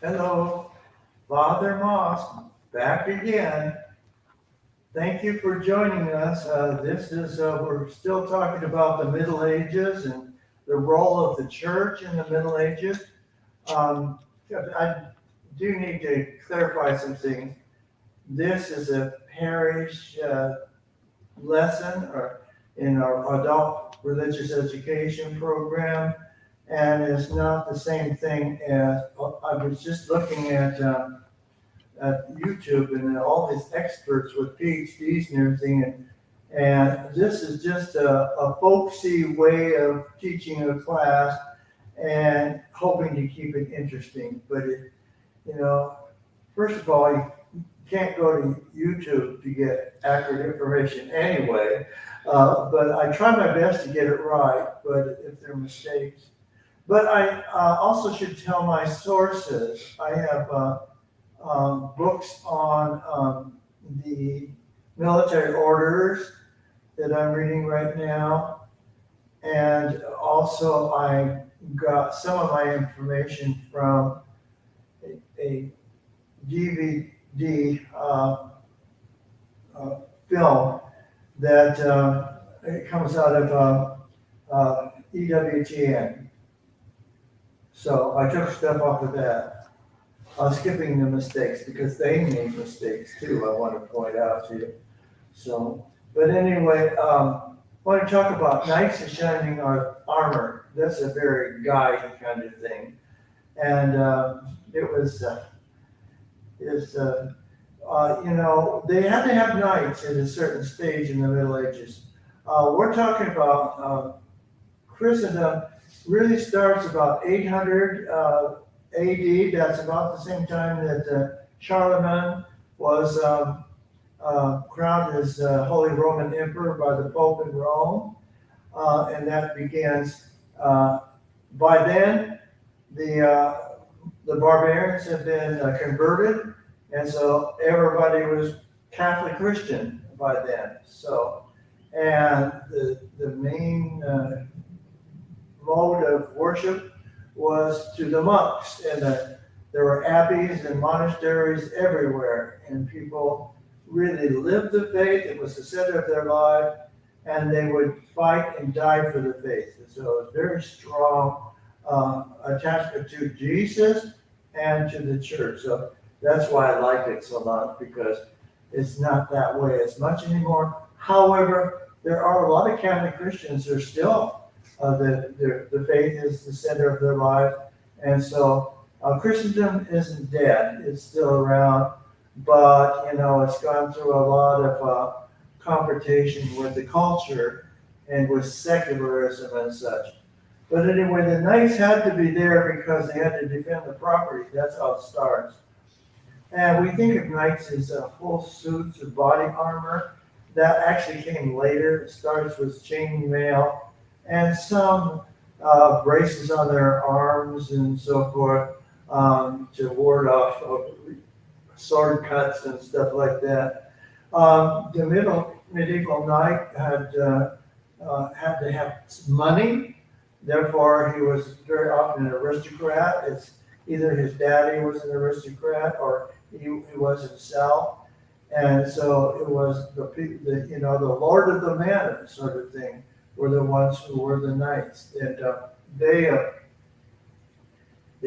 Hello, Father Moss, back again. Thank you for joining us. We're still talking about the Middle Ages and the role of the church in the Middle Ages. Um, I do need to clarify some things. This is a parish lesson or in our adult religious education program, and it's not the same thing as I was just looking at YouTube and all these experts with PhDs and everything, and this is just a folksy way of teaching a class and hoping to keep it interesting. But you know, first of all, you can't go to YouTube to get accurate information anyway. But I try my best to get it right. But if there are mistakes, but I also should tell my sources. I have books on the military orders that I'm reading right now. And also I got some of my information from a DVD film that it comes out of EWTN. So I took stuff off of that. Skipping the mistakes because they made mistakes too, I want to point out to you. So, but anyway, I want to talk about knights in shining armor. That's a very guide kind of thing. And they had to have knights at a certain stage in the Middle Ages. We're talking about Christendom really starts about 800 AD. That's about the same time that Charlemagne was crowned as Holy Roman Emperor by the Pope in Rome. And that begins, by then, the barbarians had been converted, and so everybody was Catholic Christian by then. So, and the main mode of worship was to the monks, and there were abbeys and monasteries everywhere, and people really lived the faith. It was the center of their life, and they would fight and die for the faith. And so it was very strong attachment to Jesus and to the church. So that's why I like it so much, because it's not that way as much anymore. However, there are a lot of Catholic Christians who are still the faith is the center of their life, and so Christendom isn't dead; it's still around, but it's gone through a lot of confrontation with the culture and with secularism and such. But anyway, the knights had to be there because they had to defend the property. That's how it starts. And we think of knights as full suits of body armor. That actually came later. It starts with chainmail and some braces on their arms and so forth to ward off of sword cuts and stuff like that. The medieval knight had to have money, therefore he was very often an aristocrat. It's either his daddy was an aristocrat or he was himself, and so it was the lord of the manor sort of thing were the ones who were the knights, and they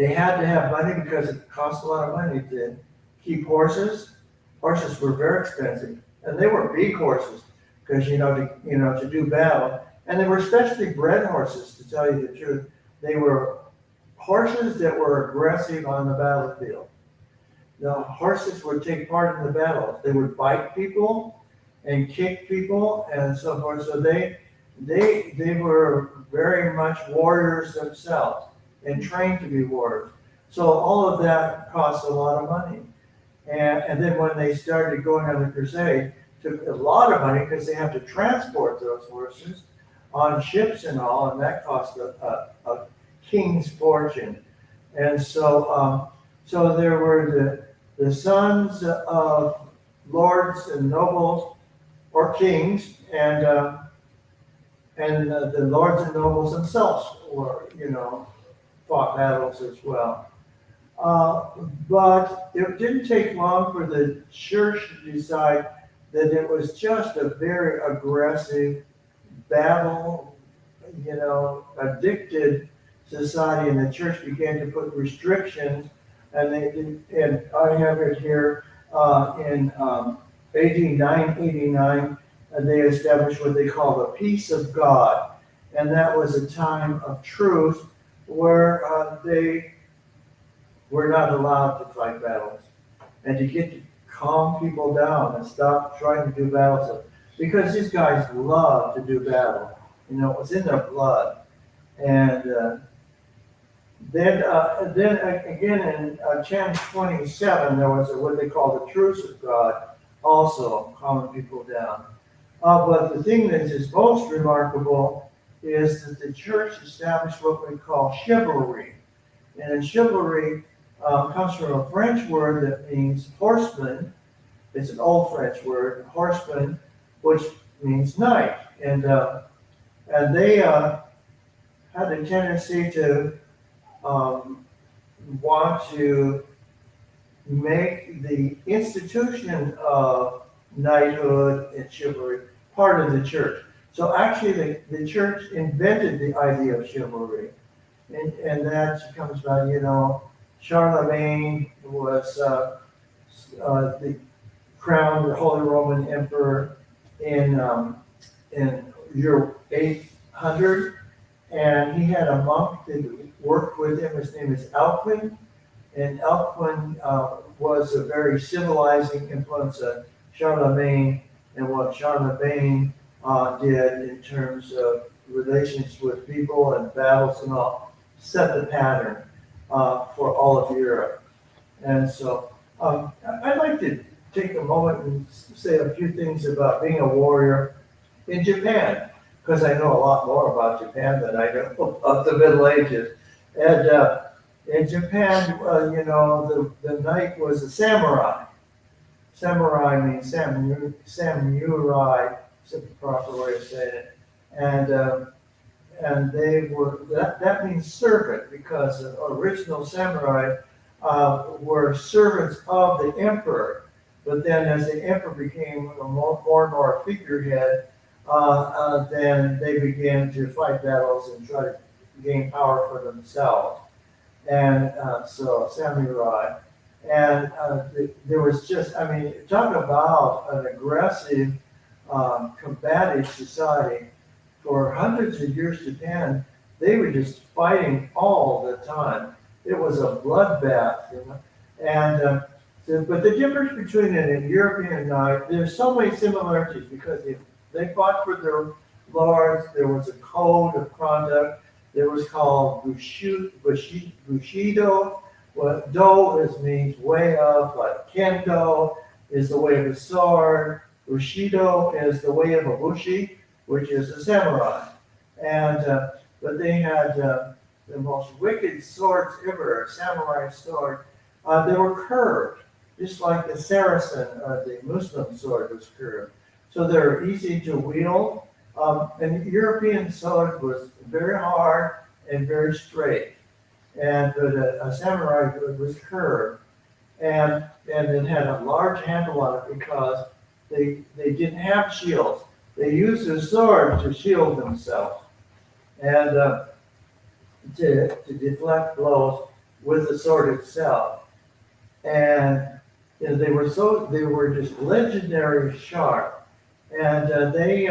had to have money because it cost a lot of money to keep horses. Horses were very expensive, and they were big horses because to do battle, and they were specially bred horses. To tell you the truth, they were horses that were aggressive on the battlefield. The horses would take part in the battles. They would bite people and kick people and so forth. So they were very much warriors themselves and trained to be warriors. So all of that cost a lot of money. And then when they started going on the crusade, it took a lot of money because they have to transport those horses on ships and all, and that cost a king's fortune. And so there were the sons of lords and nobles or kings, and the lords and nobles themselves were, fought battles as well. But it didn't take long for the church to decide that it was just a very aggressive battle, addicted society, and the church began to put restrictions. And I have it here in AD 989, they established what they call the peace of God, and that was a time of truce where they were not allowed to fight battles, and to get to calm people down and stop trying to do battles, because these guys love to do battle. It was in their blood. And then again in chapter 27, there was what they call the truce of God, also calming people down. But the thing that is most remarkable is that the church established what we call chivalry. And chivalry comes from a French word that means horseman. It's an old French word, horseman, which means knight. And they had a tendency to want to make the institution of knighthood and chivalry part of the church. So actually the church invented the idea of chivalry. And that comes by, Charlemagne was the crowned the Holy Roman Emperor in year 800, and he had a monk that worked with him. His name is Alcuin, and Alcuin was a very civilizing influence on Charlemagne, and what Charlemagne did in terms of relations with people and battles and all, set the pattern for all of Europe. And so I'd like to take a moment and say a few things about being a warrior in Japan, because I know a lot more about Japan than I know about the Middle Ages. And in Japan, the knight was a samurai. Samurai means samurai, is the proper way of saying it. And they were, that means servant, because the original samurai were servants of the emperor. But then as the emperor became more and more a figurehead, then they began to fight battles and try to gain power for themselves. And so samurai. And there was just, talk about an aggressive, combative society. For hundreds of years, Japan, they were just fighting all the time. It was a bloodbath, And but the difference between a European knight, there's so many similarities, because they fought for their lords. There was a code of conduct. There was called Bushido. What do means way of, like Kendo is the way of a sword. Bushido is the way of a bushi, which is a samurai. And but they had the most wicked swords ever, a samurai sword. They were curved, just like the Saracen or the Muslim sword was curved. So they're easy to wield. And the European sword was very hard and very straight. But a samurai was curved. And it had a large handle on it, because they didn't have shields. They used their sword to shield themselves and to deflect blows with the sword itself. And they were just legendary sharp, and they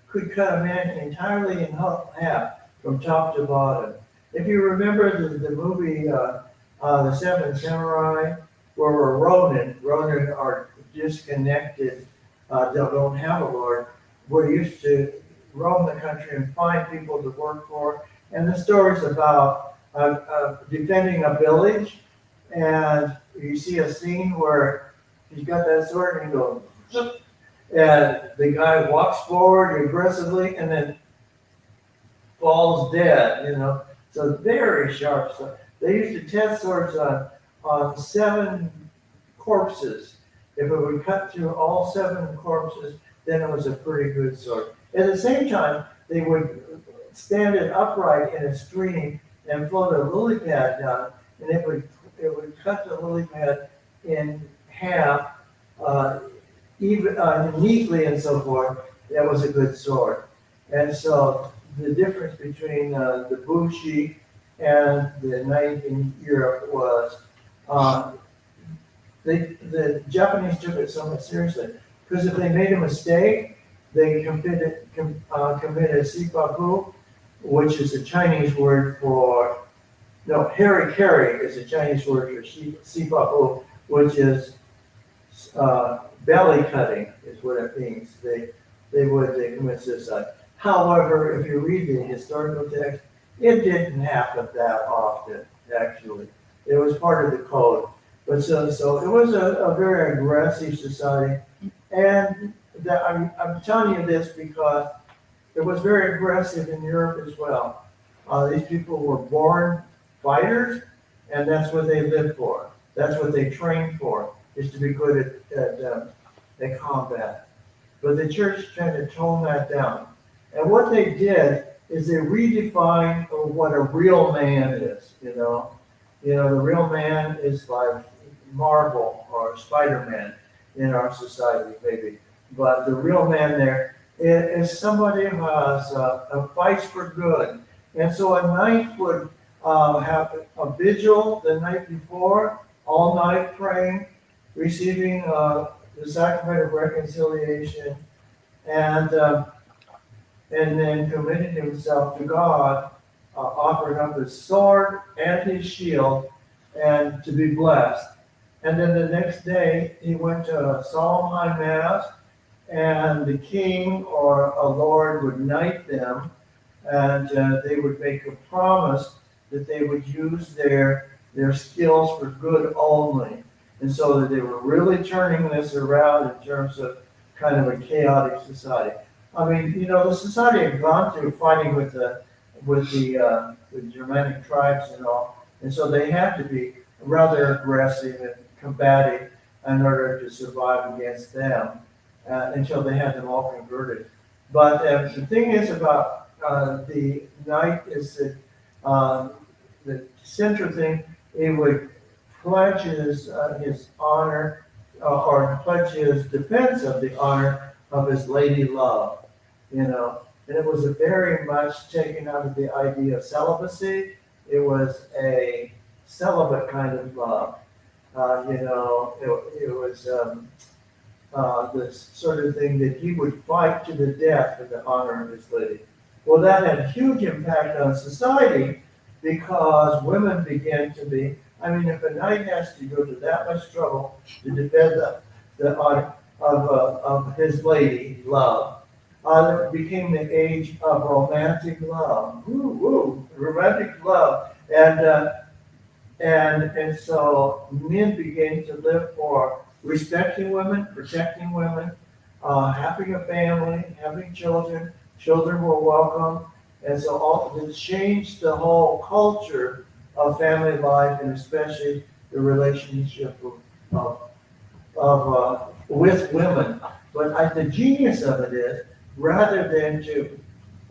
could cut a man entirely in half from top to bottom. If you remember the movie The Seven Samurai, where Ronin are disconnected, don't have a lord, we're used to roam the country and find people to work for. And the story's about defending a village, and you see a scene where he's got that sword and he goes, zip, and the guy walks forward aggressively and then falls dead, So very sharp sword. They used to test swords on 7 corpses. If it would cut through all 7 corpses, then it was a pretty good sword. At the same time, they would stand it upright in a stream and float a lily pad down, and it would cut the lily pad in half, even neatly and so forth, that was a good sword. And so the difference between the bushi and the knight in Europe was the Japanese took it somewhat seriously, because if they made a mistake, they committed seppuku, which is a Chinese word for, no, harikari is a Chinese word for seppuku, which is belly cutting, is what it means. They commit suicide. However, if you read the historical text, it didn't happen that often, actually. It was part of the code. But so it was a very aggressive society. And that, I'm telling you this because it was very aggressive in Europe as well. These people were born fighters, and that's what they lived for. That's what they trained for, is to be good at combat. But the church tried to tone that down. And what they did is they redefined what a real man is, you know. You know, the real man is like Marvel or Spider-Man in our society, maybe. But the real man there is somebody who has a fight for good. And so a knight would have a vigil the night before, all night praying, receiving the sacrament of reconciliation, and then committing himself to God, offering up his sword and his shield, and to be blessed. And then the next day, he went to a solemn high mass, and the king or a lord would knight them, and they would make a promise that they would use their skills for good only. And so that they were really turning this around in terms of kind of a chaotic society. I mean, you know, the society had gone through fighting with the Germanic tribes and all, and so they had to be rather aggressive and combative in order to survive against them until they had them all converted. But the thing is about the knight is that the central thing, he would pledge his honor or pledge his defense of the honor of his lady love, you know. And it was a very much taken out of the idea of celibacy. It was a celibate kind of love. You know, it was this sort of thing that he would fight to the death for the honor of his lady. Well, that had a huge impact on society because women began to be, I mean, if a knight has to go to that much trouble to defend the honor of his lady love, it became the age of romantic love. Romantic love. And so men began to live for respecting women, protecting women, having a family, having children. Children were welcome. And so all it changed the whole culture of family life, and especially the relationship with women. But the genius of it is, rather than to,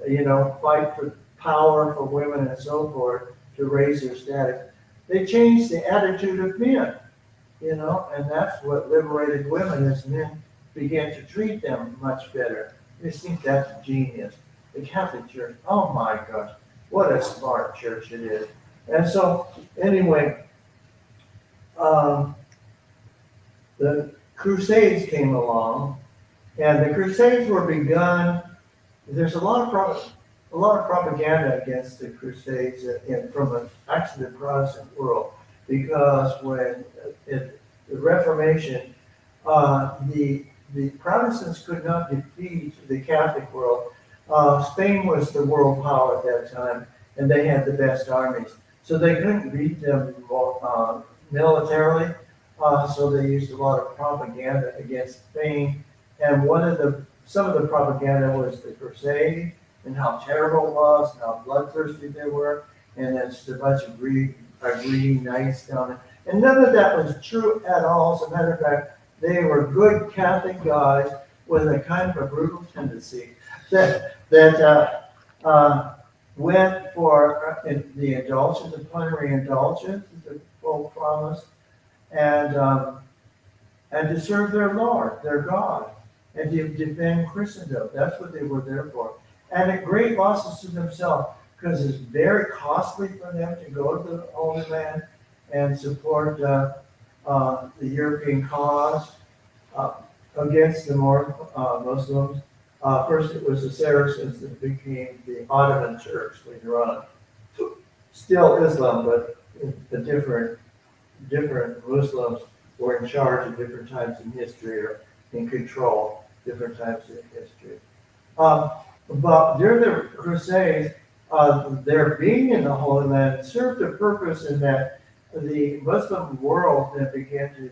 you know, fight for power for women and so forth to raise their status, they changed the attitude of men, you know, and that's what liberated women as men began to treat them much better. I just think that's genius. The Catholic Church, oh my gosh, what a smart church it is. And so, anyway, the Crusades came along, and the Crusades were begun. There's a lot of propaganda against the Crusades from actually the Protestant world, because when the Reformation, the Protestants could not defeat the Catholic world. Spain was the world power at that time, and they had the best armies. So they couldn't beat them militarily, so they used a lot of propaganda against Spain. And some of the propaganda was the Crusade, and how terrible it was, and how bloodthirsty they were, and it's a bunch of greedy knights down there. And none of that was true at all. As a matter of fact, they were good Catholic guys with a kind of a brutal tendency that went for the indulgence, the plenary indulgence, the full promise, and to serve their Lord, their God, and to defend Christendom. That's what they were there for. And at great losses to themselves, because it's very costly for them to go to the Holy Land and support the European cause against the more Muslims. First, it was the Saracens that became the Ottoman Turks later on. Still Islam, but a different Muslims were in charge at different times in history or in control different times in history. But during the Crusades, their being in the Holy Land served a purpose in that the Muslim world then began to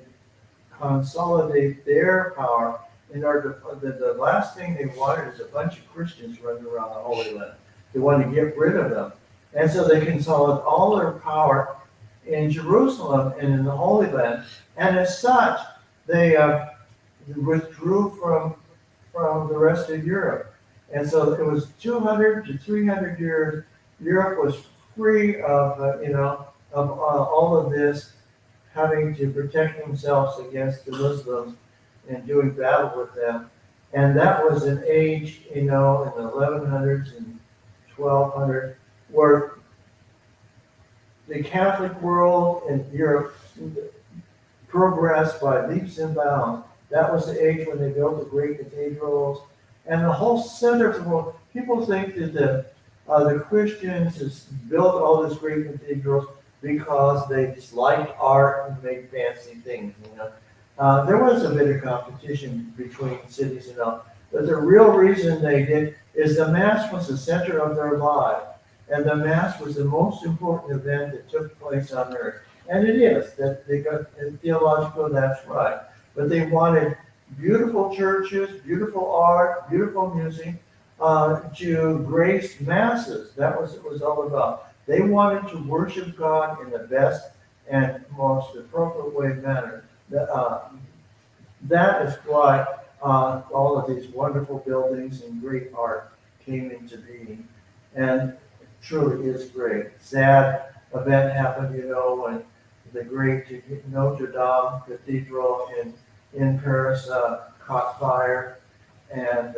consolidate their power in order to, the last thing they wanted is a bunch of Christians running around the Holy Land. They wanted to get rid of them. And so they consolidated all their power in Jerusalem and in the Holy Land. And as such, they withdrew from the rest of Europe. And so it was 200 to 300 years. Europe was free of, all of this, having to protect themselves against the Muslims and doing battle with them. And that was an age, in the 1100s and 1200s, where the Catholic world in Europe progressed by leaps and bounds. That was the age when they built the great cathedrals. And the whole center of the world, people think that the Christians just built all these great cathedrals because they just liked art and made fancy things, There was a bit of competition between cities and all, but the real reason they did is the Mass was the center of their life, and the Mass was the most important event that took place on earth. And it is, that they got theological, that's right. But they wanted beautiful churches, beautiful art, beautiful music to grace masses. That was what it was all about. They wanted to worship God in the best and most appropriate way manner. That is why all of these wonderful buildings and great art came into being. And it truly is great. Sad event happened, when the great Notre Dame Cathedral in Paris caught fire, and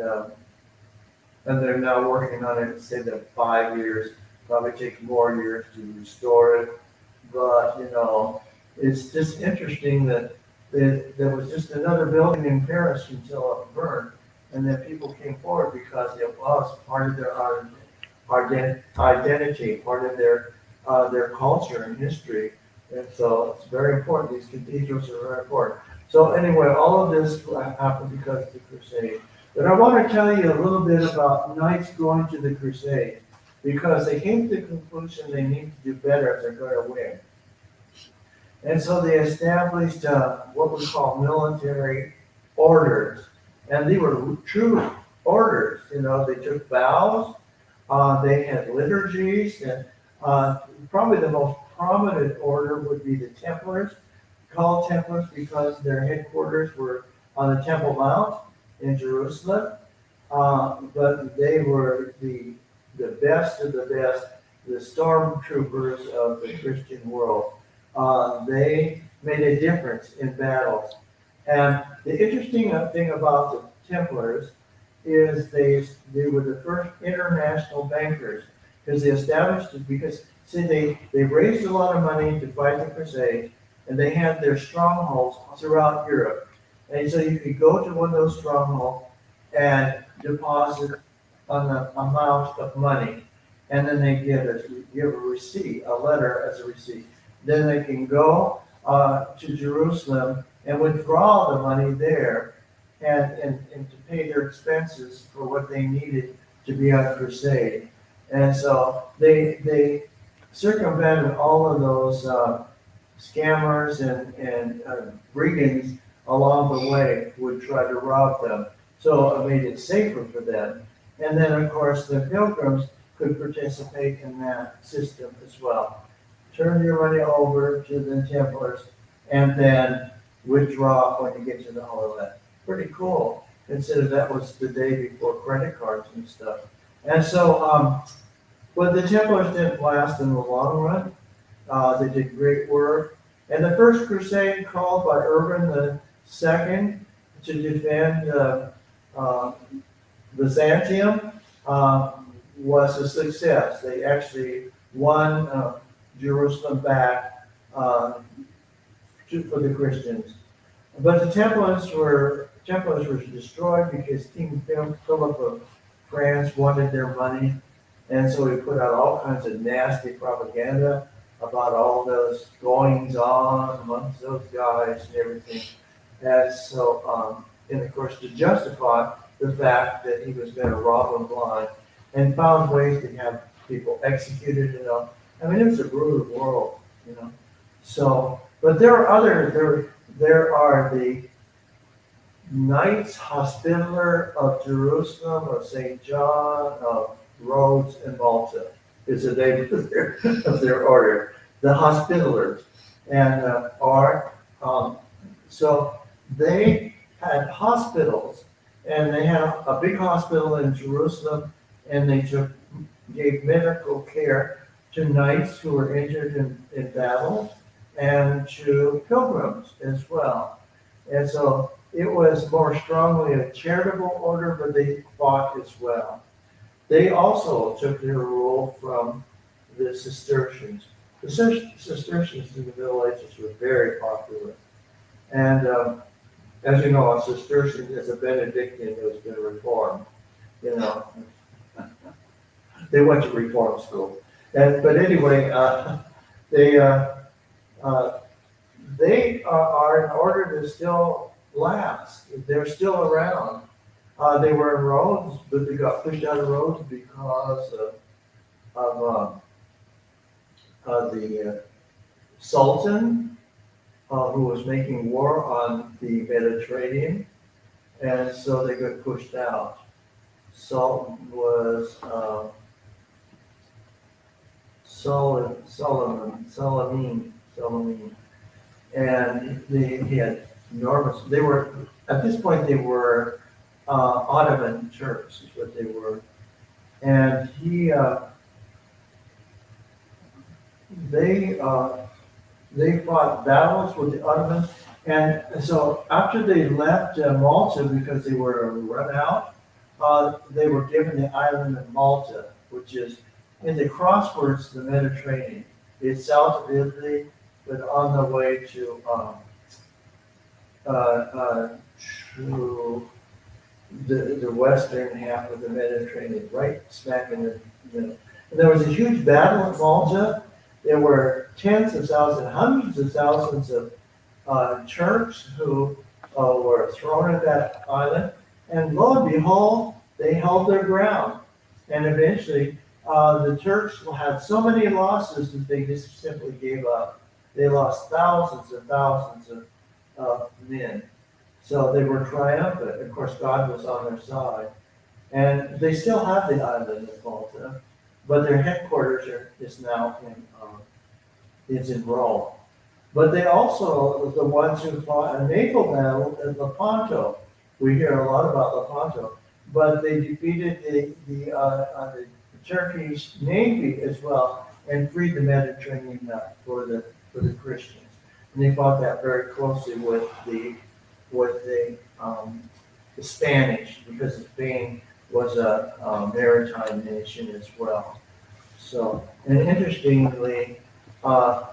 they're now working on it. Say that 5 years, probably take more years to restore it. But it's just interesting that there was just another building in Paris until it burned, and then people came forward because it was part of their identity, part of their culture and history. And so it's very important. These cathedrals are very important. So anyway, all of this happened because of the Crusade. But I want to tell you a little bit about knights going to the Crusade, because they came to the conclusion they need to do better if they're going to win. And so they established what we call military orders. And they were true orders. They took vows, they had liturgies, and probably the most prominent order would be the Templars, called Templars because their headquarters were on the Temple Mount in Jerusalem. But they were the best of the best, the stormtroopers of the Christian world. They made a difference in battles. And the interesting thing about the Templars is they were the first international bankers, because they established it because, see, they raised a lot of money to fight the Crusades, and they had their strongholds throughout Europe. And so you could go to one of those strongholds and deposit an amount of money, and then they give a receipt, a letter as a receipt. Then they can go to Jerusalem and withdraw the money there and to pay their expenses for what they needed to be on crusade. And so they circumvented all of those scammers and brigands along the way who would try to rob them. So it made it safer for them. And then, of course, the pilgrims could participate in that system as well. Turn your money over to the Templars and then withdraw when you get to the Holy Land. Pretty cool. Consider that was the day before credit cards and stuff. And so, but the Templars didn't last in the long run. They did great work, And the first crusade called by Urban II to defend Byzantium was a success. They actually won Jerusalem back for the Christians. But the Templars were destroyed because King Philip of France wanted their money, and so he put out all kinds of nasty propaganda about all those goings on amongst those guys and everything. And so, and of course, to justify the fact that he was going to rob them blind, and found ways to have people executed. I mean, it was a brutal world. So, but there are the Knights Hospitaller of Jerusalem, of St. John, of Rhodes, and Malta is the name of their order. The Hospitallers, and so they had hospitals, and they had a big hospital in Jerusalem, and they gave medical care to knights who were injured in battle, and to pilgrims as well. And so it was more strongly a charitable order, but they fought as well. They also took their rule from the Cistercians. The Cistercians in the Middle Ages were very popular. And as you know, a Cistercian is a Benedictine who's been reformed. They went to reform school. But anyway, they are in order to still last. They're still around. They were in Rhodes, but they got pushed out of Rhodes because of the Sultan, who was making war on the Mediterranean, and so they got pushed out. Sultan was Salamine, and he had enormous. They were at this point they were Ottoman Turks, is what they were, and they fought battles with the Ottomans, and so after they left Malta because they were run out, they were given the island of Malta, which is in the crosswords the Mediterranean. It's south of Italy, but on the way to the western half of the Mediterranean, right smack in the middle. And there was a huge battle at Malta. There were tens of thousands, hundreds of thousands of Turks who were thrown at that island. And lo and behold, they held their ground. And eventually, the Turks had so many losses that they just simply gave up. They lost thousands and thousands of men. So they were triumphant. Of course, God was on their side. And they still have the island of Malta, but their headquarters is now in Rome. But they also were the ones who fought a naval battle at Lepanto. We hear a lot about Lepanto, but they defeated the Turkish Navy as well and freed the Mediterranean for the Christians. And they fought that very closely with the Spanish, because Spain was a maritime nation as well. So, and interestingly,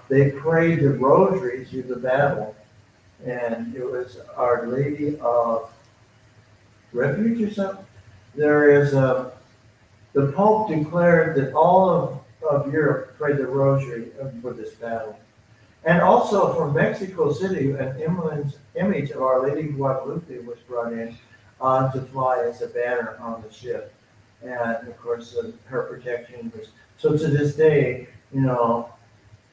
they prayed the rosary through the battle, and it was Our Lady of Refuge or something. There is the Pope declared that all of Europe prayed the rosary for this battle. And also from Mexico City, an image of Our Lady of Guadalupe was brought in to fly as a banner on the ship. And of course, her protection was, so to this day,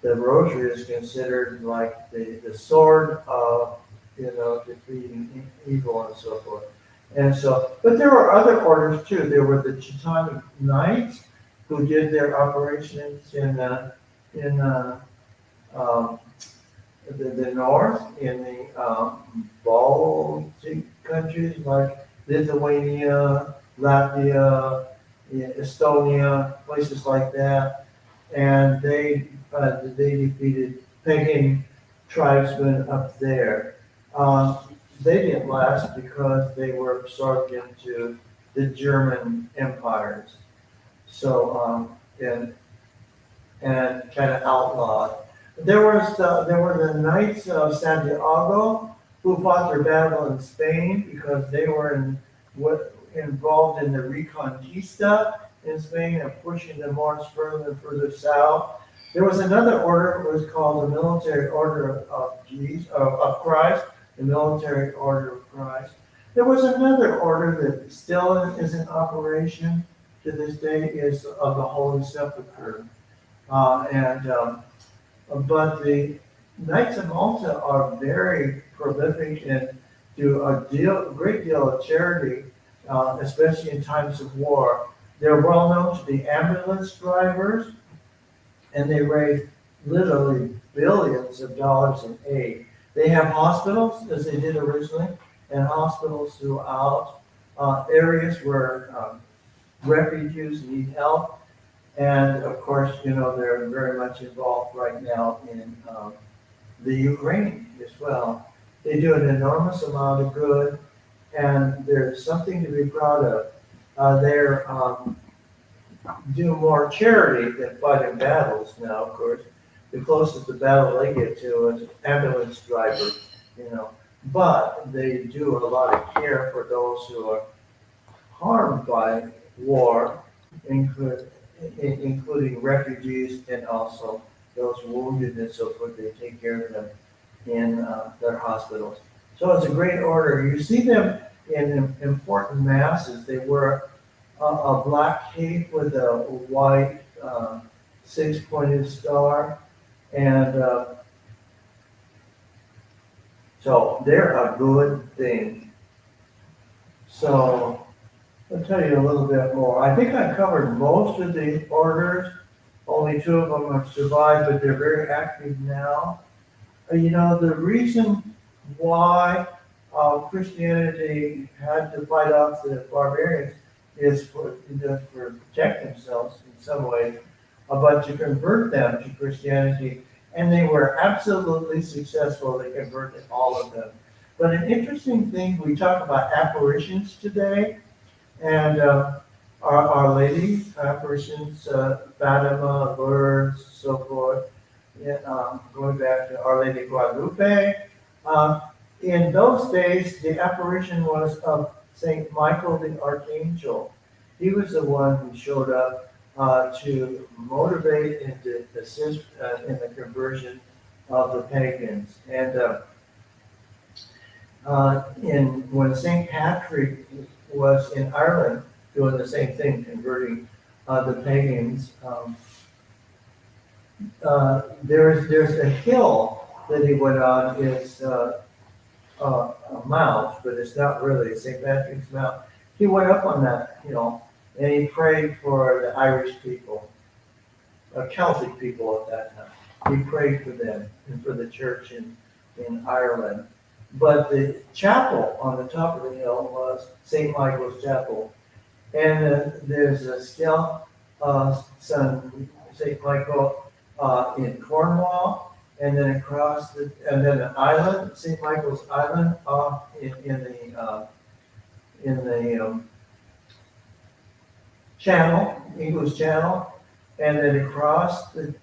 the rosary is considered like the sword of, defeating evil and so forth. And so, but there were other orders too. There were the Teutonic Knights who did their operations in the north, in the Baltic countries like Lithuania, Latvia, Estonia, places like that, and they defeated pagan tribesmen up there. Um, they didn't last because they were absorbed into the German empires. So, and kind of outlawed. There were the Knights of Santiago who fought their battle in Spain because they were involved in the Reconquista in Spain and pushing the Moors further and further south. There was another order, it was called the Military Order of Christ, the Military Order of Christ. There was another order that still is in operation to this day, is of the Holy Sepulchre. But the Knights of Malta are very prolific and do great deal of charity, especially in times of war. They're well known to be ambulance drivers, and they raise literally billions of dollars in aid. They have hospitals, as they did originally, and hospitals throughout areas where refugees need help. And of course, they're very much involved right now in the Ukraine as well. They do an enormous amount of good, and there's something to be proud of. They're do more charity than fighting battles now, of course. The closest to battle they get to is an ambulance driver, But they do a lot of care for those who are harmed by war, including refugees and also those wounded and so forth. They take care of them in their hospitals. So it's a great order. You see them in important masses. They wear a black cape with a white six-pointed star, and so they're a good thing. So I'll tell you a little bit more. I think I covered most of the orders. Only two of them have survived, but they're very active now. The reason why Christianity had to fight off the barbarians is for protect themselves in some ways, but to convert them to Christianity. And they were absolutely successful. They converted all of them. But an interesting thing, we talk about apparitions today, and Our Lady apparitions, Fatima, Lourdes, so forth, going back to Our Lady Guadalupe. In those days, the apparition was of Saint Michael the Archangel. He was the one who showed up to motivate and to assist in the conversion of the pagans. And when Saint Patrick was in Ireland doing the same thing, converting the pagans, there's a hill that he went on. It's a mount, but it's not really St. Patrick's Mount. He went up on that hill and he prayed for the Irish people, Celtic people at that time. He prayed for them and for the church in Ireland. But the chapel on the top of the hill was St. Michael's Chapel. And there's a scale son, St. Michael, in Cornwall, and then and then an island, St. Michael's Island, off in the Channel, English Channel, and then across to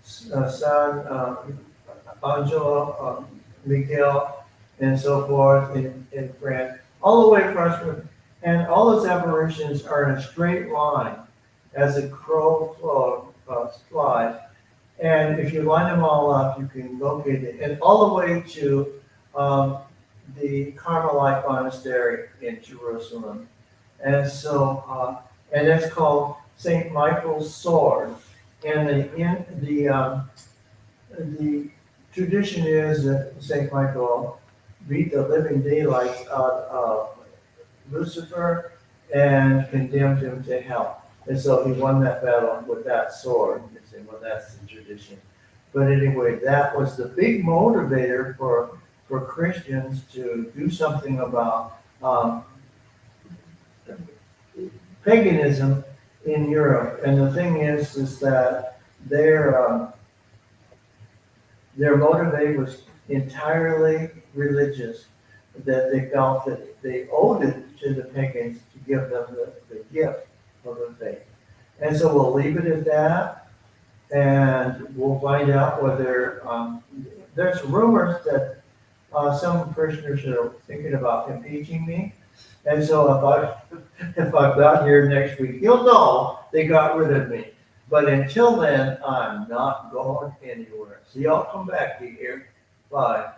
San Angelo, Miguel, and so forth in France, all the way across. And all those apparitions are in a straight line as a crow flies. And if you line them all up, you can locate it. And all the way to the Carmelite Monastery in Jerusalem. And so, and it's called St. Michael's Sword. And the tradition is that St. Michael beat the living daylights out of Lucifer and condemned him to hell. And so he won that battle with that sword. You say, well, that's the tradition. But anyway, that was the big motivator for Christians to do something about paganism in Europe. And the thing is that they're their motivation was entirely religious, that they felt that they owed it to the pagans to give them the gift of the faith. And so we'll leave it at that, and we'll find out whether, there's rumors that some parishioners are thinking about impeaching me. And so if I've got here next week, you'll know they got rid of me. But until then, I'm not going anywhere. See, I'll come back to you here. Bye.